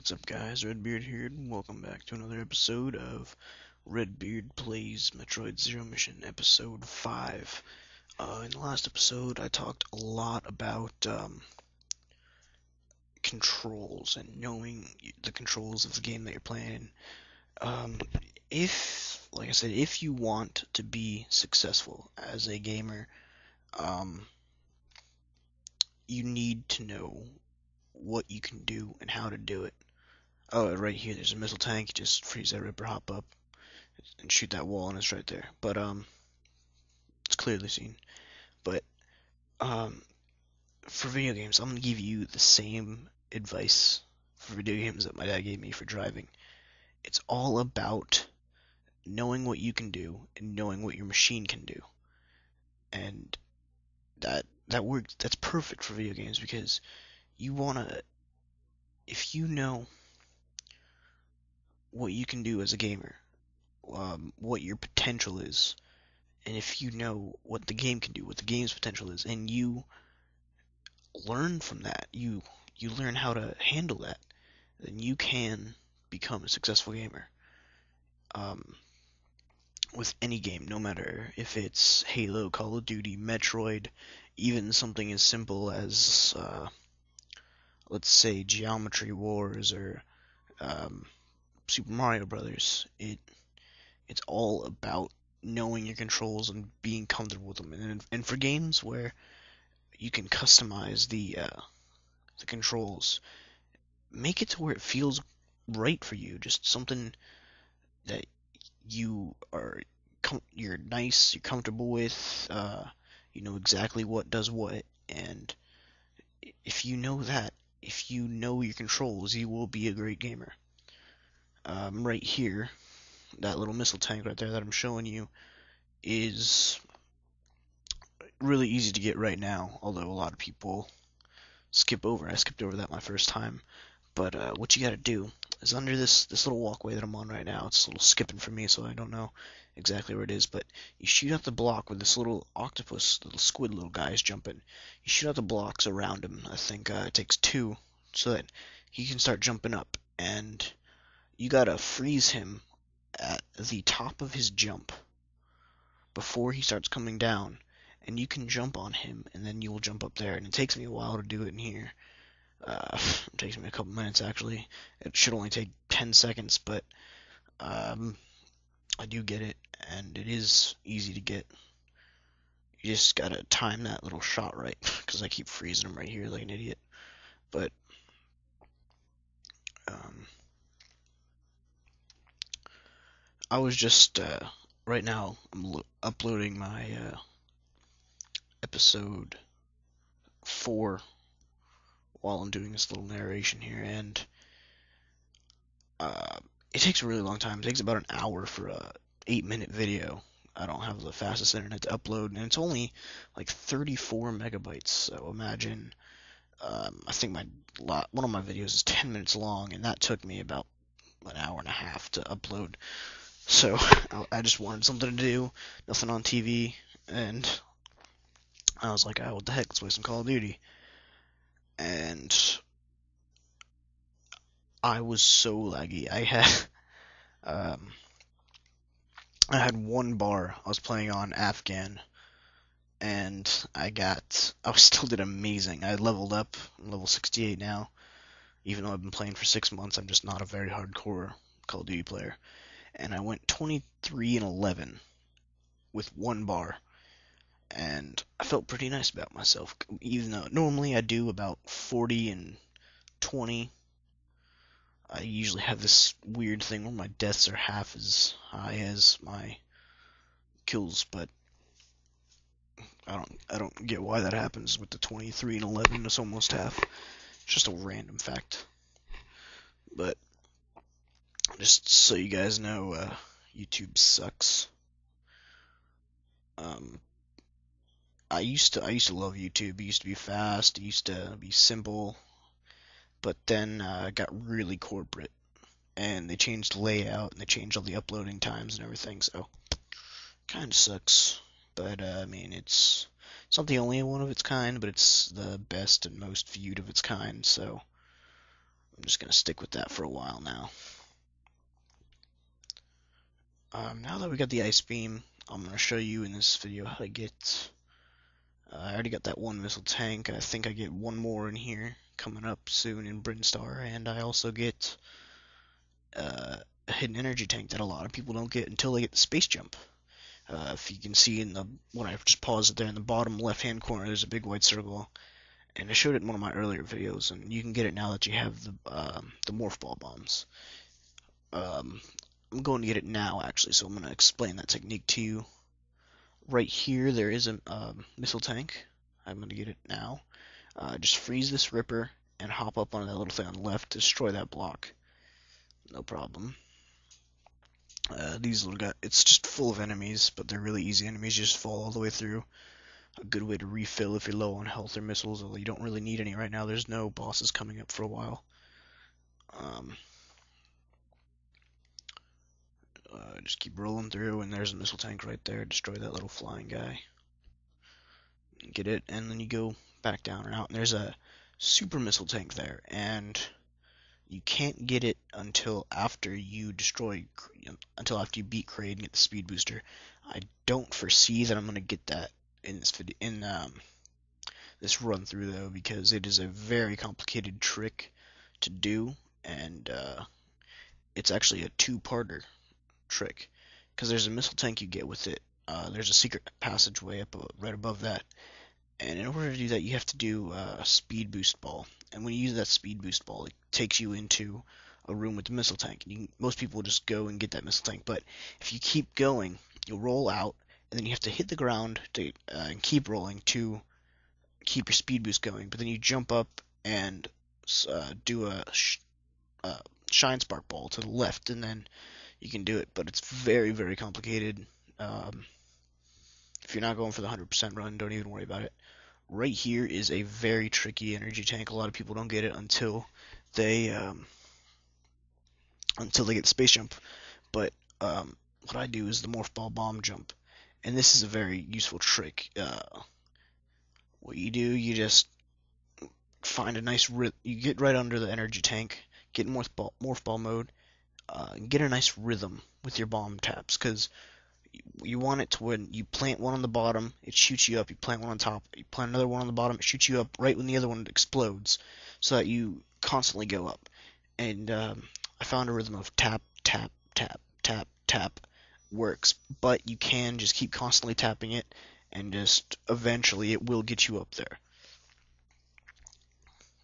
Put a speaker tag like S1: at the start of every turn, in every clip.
S1: What's up, guys? Redbeard here, and welcome back to another episode of Redbeard Plays Metroid Zero Mission, Episode 5. In the last episode, I talked a lot about controls and knowing the controls of the game that you're playing. Like I said, if you want to be successful as a gamer, you need to know what you can do and how to do it. Oh, right here, there's a missile tank. Just freeze that ripper, hop up, and shoot that wall, and it's right there. But it's clearly seen. But um, for video games, I'm gonna give you the same advice for video games that my dad gave me for driving. It's all about knowing what you can do and knowing what your machine can do, and that works. That's perfect for video games because you wanna, if you know what you can do as a gamer, what your potential is, and if you know what the game can do, what the game's potential is, and you learn from that, you learn how to handle that, then you can become a successful gamer. Um, with any game, no matter if it's Halo, Call of Duty, Metroid, even something as simple as, let's say, Geometry Wars or Super Mario Brothers. It's all about knowing your controls and being comfortable with them. And for games where you can customize the controls, make it to where it feels right for you. Just something that you're you're comfortable with. You know exactly what does what, and if you know that, if you know your controls, you will be a great gamer. Right here, that little missile tank right there that I'm showing you is really easy to get right now, although a lot of people skip over. I skipped over that my first time. But what you gotta do is under this little walkway that I'm on right now. It's a little skipping for me, so I don't know exactly where it is. But you shoot out the block with this little octopus, little squid, little guy is jumping. You shoot out the blocks around him. I think it takes two, so that he can start jumping up. And you gotta freeze him at the top of his jump before he starts coming down. And you can jump on him, and then you will jump up there. And it takes me a while to do it in here. It takes me a couple minutes, actually. It should only take 10 seconds, but I do get it, and it is easy to get. You just gotta time that little shot right, because I keep freezing him right here like an idiot. But I was just right now I'm uploading my episode 4 while I'm doing this little narration here, and uh, it takes a really long time. It takes about an hour for a 8-minute video. I don't have the fastest internet to upload, and it's only like 34 megabytes. So imagine, I think one of my videos is 10 minutes long, and that took me about an hour and a half to upload. So I just wanted something to do, nothing on TV, and I was like, what the heck, let's play some Call of Duty. And I was so laggy. Um, I had one bar. I was playing on Afghan, and I still did amazing. I leveled up. I'm level 68 now. Even though I've been playing for 6 months, I'm just not a very hardcore Call of Duty player. And I went 23 and 11 with one bar, and I felt pretty nice about myself. Even though normally I do about 40 and 20. I usually have this weird thing where my deaths are half as high as my kills, but I don't get why that happens with the 23 and 11. It's almost half. It's just a random fact. But just so you guys know, YouTube sucks. I used to love YouTube. It used to be fast. It used to be simple. But then it got really corporate, and they changed the layout, and they changed all the uploading times and everything. So kind of sucks. But I mean, it's not the only one of its kind, but it's the best and most viewed of its kind. So just gonna stick with that for a while now. Now that we got the ice beam, I'm gonna show you in this video how to get. I already got that one missile tank. I think I get one more in here coming up soon in Brinstar, and I also get a hidden energy tank that a lot of people don't get until they get the space jump. If you can see in the when I just paused it there in the bottom left-hand corner, there's a big white circle, and I showed it in one of my earlier videos, and you can get it now that you have the morph ball bombs. I'm going to get it now actually, so I'm going to explain that technique to you. Right here, there is a missile tank. I'm going to get it now. Just freeze this ripper and hop up on that little thing on the left. Destroy that block. No problem. These little guys, it's just full of enemies, but they're really easy enemies. You just fall all the way through. A good way to refill if you're low on health or missiles, although you don't really need any right now. There's no bosses coming up for a while. Just keep rolling through, and there's a missile tank right there. Destroy that little flying guy. Get it, and then you go back down and out, and there's a super missile tank there, and you can't get it until after you until after you beat Kraid and get the speed booster. I don't foresee that I'm gonna get that in this video, this run through though, because it is a very complicated trick to do, and it's actually a two-parter trick, because there's a missile tank you get with it. There's a secret passageway up right above that, and in order to do that, you have to do a speed boost ball. And when you use that speed boost ball, it takes you into a room with the missile tank. Most people just go and get that missile tank, but if you keep going, you'll roll out, and then you have to hit the ground and keep rolling to keep your speed boost going. But then you jump up and do a shine spark ball to the left, and then you can do it. But it's very, very complicated. If you're not going for the 100% run, don't even worry about it. Right here is a very tricky energy tank. A lot of people don't get it until they get the space jump. But what I do is the morph ball bomb jump, and this is a very useful trick. What you do, you just find a nice you get right under the energy tank, get in morph ball mode, and get a nice rhythm with your bomb taps, because you want it to when you plant one on the bottom, it shoots you up. You plant one on top, you plant another one on the bottom, it shoots you up right when the other one explodes, so that you constantly go up. And I found a rhythm of tap, tap, tap, tap, tap works, but you can just keep constantly tapping it, and just eventually it will get you up there.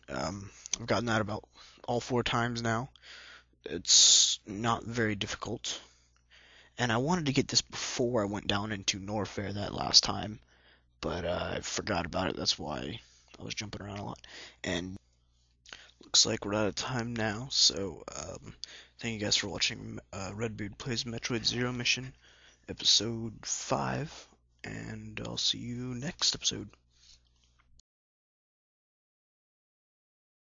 S1: I've gotten that about all 4 times now. It's not very difficult. And I wanted to get this before I went down into Norfair that last time, but I forgot about it. That's why I was jumping around a lot. And looks like we're out of time now, so thank you guys for watching Redbeard Plays Metroid Zero Mission, Episode 5, and I'll see you next episode.